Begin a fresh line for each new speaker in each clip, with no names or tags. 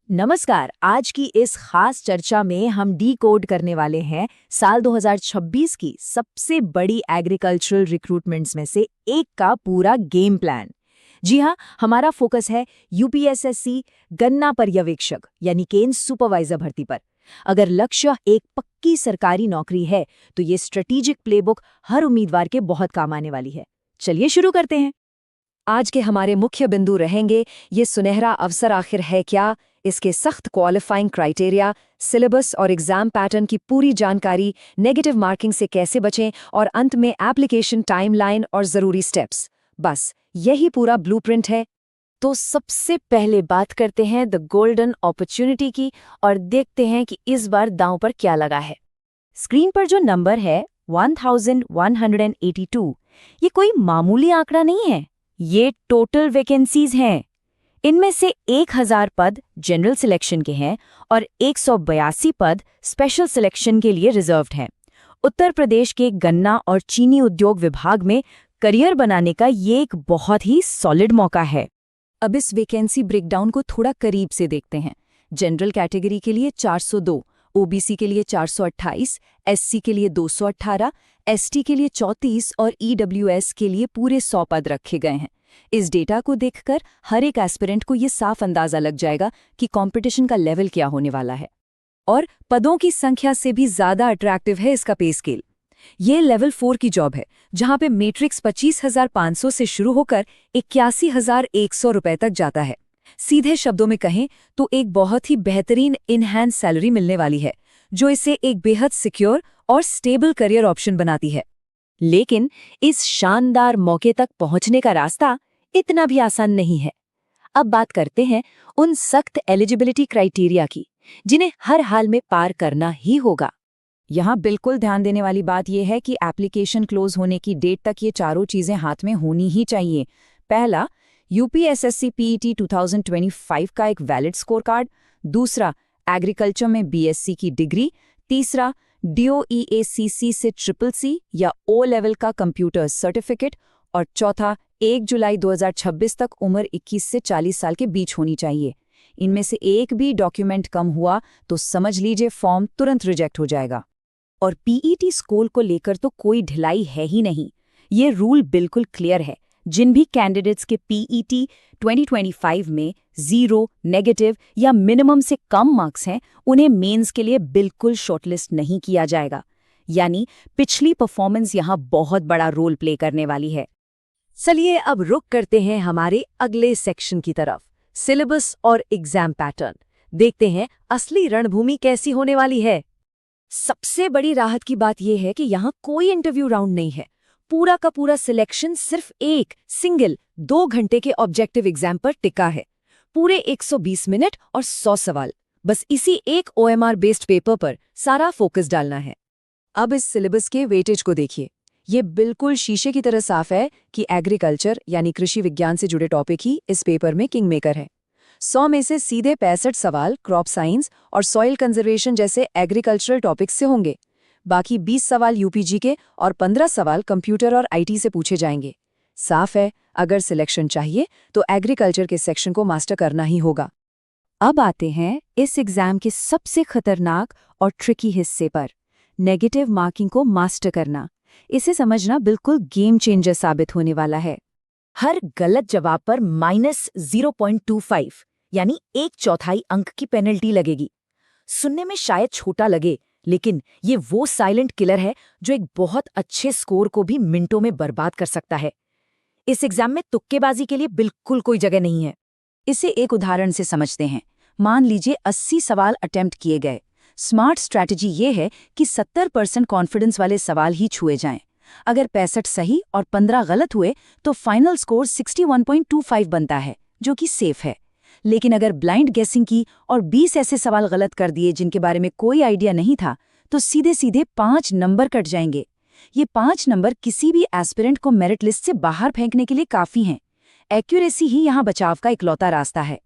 नमस्कार। आज की इस खास चर्चा में हम कोड करने वाले हैं साल 2026 की सबसे बड़ी एग्रीकल्चरल रिक्रूटमेंट्स में से एक का पूरा गेम प्लान। जी हाँ, हमारा फोकस है यूपीएसएससी गन्ना पर्यवेक्षक यानी केन सुपरवाइजर भर्ती पर। अगर लक्ष्य एक पक्की सरकारी नौकरी है तो ये स्ट्रेटेजिक प्लेबुक हर उम्मीदवार के बहुत काम आने वाली है। चलिए शुरू करते हैं।
आज के हमारे मुख्य बिंदु रहेंगे ये सुनहरा अवसर आखिर है क्या, इसके सख्त क्वालिफाइंग क्राइटेरिया, सिलेबस और एग्जाम पैटर्न की पूरी जानकारी, नेगेटिव मार्किंग से कैसे बचें और अंत में एप्लीकेशन टाइमलाइन और ज़रूरी स्टेप्स। बस यही पूरा ब्लूप्रिंट है।
तो सबसे पहले बात करते हैं द गोल्डन अपॉर्चुनिटी की और देखते हैं कि इस बार दांव पर क्या लगा है। स्क्रीन पर जो नंबर है 1182, ये कोई मामूली आंकड़ा नहीं है, ये टोटल वैकेंसीज हैं। इनमें से 1000 पद जनरल सिलेक्शन के हैं और 182 पद स्पेशल सिलेक्शन के लिए रिजर्व्ड हैं। उत्तर प्रदेश के गन्ना और चीनी उद्योग विभाग में करियर बनाने का ये एक बहुत ही सॉलिड मौका है।
अब इस वैकेंसी ब्रेकडाउन को थोड़ा करीब से देखते हैं। जनरल कैटेगरी के लिए 402, ओबीसी के लिए 428, एससी के लिए 218, एसटी के लिए 34 और ईडब्ल्यूएस के लिए पूरे 100 पद रखे गए हैं। इस डेटा को देखकर हर एक एस्पिरेंट को ये साफ अंदाजा लग जाएगा कि कंपटीशन का लेवल क्या होने वाला है। और पदों की संख्या से भी ज्यादा अट्रैक्टिव है इसका पे स्केल। ये लेवल 4 की जॉब है, जहां पे मैट्रिक्स 25,500 से शुरू होकर 81,100 रुपए तक जाता है। सीधे शब्दों में कहें तो एक बहुत ही बेहतरीन इनहैंस सैलरी मिलने वाली है, जो इसे एक बेहद सिक्योर और स्टेबल करियर ऑप्शन बनाती है।
लेकिन इस शानदार मौके तक पहुंचने का रास्ता इतना भी आसान नहीं है। अब बात करते हैं उन सख्त एलिजिबिलिटी क्राइटेरिया की, जिन्हें हर हाल में पार करना ही होगा।
यहाँ बिल्कुल ध्यान देने वाली बात यह है कि एप्लीकेशन क्लोज होने की डेट तक ये चारों चीजें हाथ में होनी ही चाहिए। पहला, यूपीएसएससी पीईटी 2025 का एक वैलिड स्कोर कार्ड। दूसरा, एग्रीकल्चर में बीएससी की डिग्री। तीसरा, डीओईएसीसी से CCC या ओ लेवल का कंप्यूटर सर्टिफिकेट। और चौथा, 1 जुलाई 2026 तक उम्र 21 से 40 साल के बीच होनी चाहिए। इनमें से एक भी डॉक्यूमेंट कम हुआ तो समझ लीजिए फॉर्म तुरंत रिजेक्ट हो जाएगा।
और पीईटी स्कोर को लेकर तो कोई ढिलाई है ही नहीं। ये रूल बिल्कुल क्लियर है। जिन भी कैंडिडेट्स के पीईटी 2025 में 0, नेगेटिव या मिनिमम से कम मार्क्स हैं, उन्हें मेंस के लिए बिल्कुल शॉर्टलिस्ट नहीं किया जाएगा। यानी पिछली परफॉर्मेंस यहाँ बहुत बड़ा रोल प्ले करने वाली है। चलिए अब रुक करते हैं हमारे अगले सेक्शन की तरफ, सिलेबस और एग्जाम पैटर्न। देखते हैं असली रणभूमि कैसी होने वाली है। सबसे बड़ी राहत की बात यह है कि यहाँ कोई इंटरव्यू राउंड नहीं है। पूरा का पूरा सिलेक्शन सिर्फ एक सिंगल 2 घंटे के ऑब्जेक्टिव एग्जाम पर टिका है। पूरे 120 मिनट और 100 सवाल, बस इसी एक ओएमआर बेस्ड पेपर पर सारा फोकस डालना है।
अब इस सिलेबस के वेटेज को देखिए। ये बिल्कुल शीशे की तरह साफ है कि एग्रीकल्चर यानी कृषि विज्ञान से जुड़े टॉपिक ही इस पेपर में किंग मेकर है। 100 में से सीधे 65 सवाल क्रॉप साइंस और सॉइल कंजर्वेशन जैसे एग्रीकल्चरल टॉपिक्स से होंगे। बाकी 20 सवाल यूपीजी के और 15 सवाल कंप्यूटर और आईटी से पूछे जाएंगे। साफ है, अगर सिलेक्शन चाहिए तो एग्रीकल्चर के सेक्शन को मास्टर करना ही होगा। अब आते हैं इस एग्जाम के सबसे खतरनाक और ट्रिकी हिस्से पर, नेगेटिव मार्किंग को मास्टर करना। इसे समझना बिल्कुल गेम चेंजर साबित होने वाला है।
हर गलत जवाब पर -0.25 यानी 1/4 अंक की पेनल्टी लगेगी। सुनने में शायद छोटा लगे, लेकिन ये वो साइलेंट किलर है जो एक बहुत अच्छे स्कोर को भी मिनटों में बर्बाद कर सकता है। इस एग्जाम में तुक्केबाजी के लिए बिल्कुल कोई जगह नहीं है।
इसे एक उदाहरण से समझते हैं। मान लीजिए 80 सवाल अटेम्प्ट किए गए। स्मार्ट स्ट्रैटेजी ये है कि 70% कॉन्फिडेंस वाले सवाल ही छुए जाएं। अगर 65 सही और 15 गलत हुए तो फाइनल स्कोर 61.25 बनता है, जो कि सेफ है। लेकिन अगर ब्लाइंड गेसिंग की और 20 ऐसे सवाल गलत कर दिए जिनके बारे में कोई आइडिया नहीं था, तो सीधे सीधे 5 नंबर कट जाएंगे। ये 5 नंबर किसी भी एस्पिरेंट को मेरिट लिस्ट से बाहर फेंकने के लिए काफी हैं। एक्यूरेसी ही यहाँ बचाव का इकलौता रास्ता है।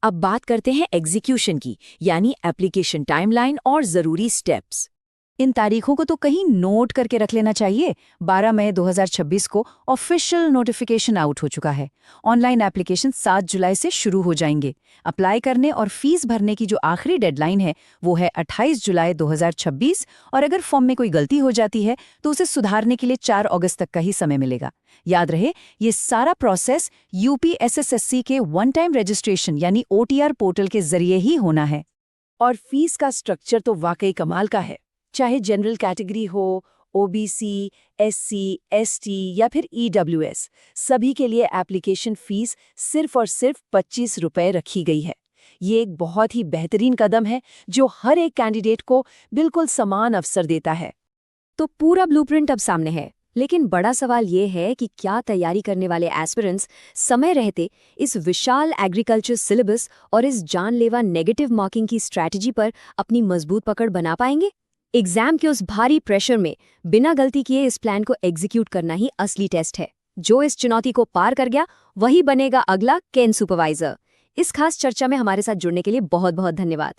अब बात करते हैं एग्जीक्यूशन की, यानी एप्लीकेशन टाइमलाइन और जरूरी स्टेप्स।
इन तारीखों को तो कहीं नोट करके रख लेना चाहिए। 12 मई 2026 को ऑफिशियल नोटिफिकेशन आउट हो चुका है। ऑनलाइन एप्लीकेशन 7 जुलाई से शुरू हो जाएंगे। अप्लाई करने और फीस भरने की जो आखिरी डेडलाइन है वो है 28 जुलाई 2026 और अगर फॉर्म में कोई गलती हो जाती है तो उसे सुधारने के लिए 4 अगस्त तक का ही समय मिलेगा। याद रहे, ये सारा प्रोसेस यूपीएसएसएससी के वन टाइम रजिस्ट्रेशन यानी OTR पोर्टल के जरिए ही होना है। और फीस का स्ट्रक्चर तो वाकई कमाल का है। चाहे जनरल कैटेगरी हो, OBC, SC, ST या फिर EWS, सभी के लिए एप्लीकेशन फीस सिर्फ और सिर्फ 25 रुपए रखी गई है। ये एक बहुत ही बेहतरीन कदम है जो हर एक कैंडिडेट को बिल्कुल समान अवसर देता है।
तो पूरा ब्लूप्रिंट अब सामने है, लेकिन बड़ा सवाल ये है कि क्या तैयारी करने वाले एस्पिरेंट्स समय रहते इस विशाल एग्रीकल्चर सिलेबस और इस जानलेवा नेगेटिव मार्किंग की स्ट्रैटेजी पर अपनी मजबूत पकड़ बना पाएंगे? एग्जाम के उस भारी प्रेशर में बिना गलती किए इस प्लान को एग्जीक्यूट करना ही असली टेस्ट है। जो इस चुनौती को पार कर गया वही बनेगा अगला केन सुपरवाइजर। इस खास चर्चा में हमारे साथ जुड़ने के लिए बहुत बहुत धन्यवाद।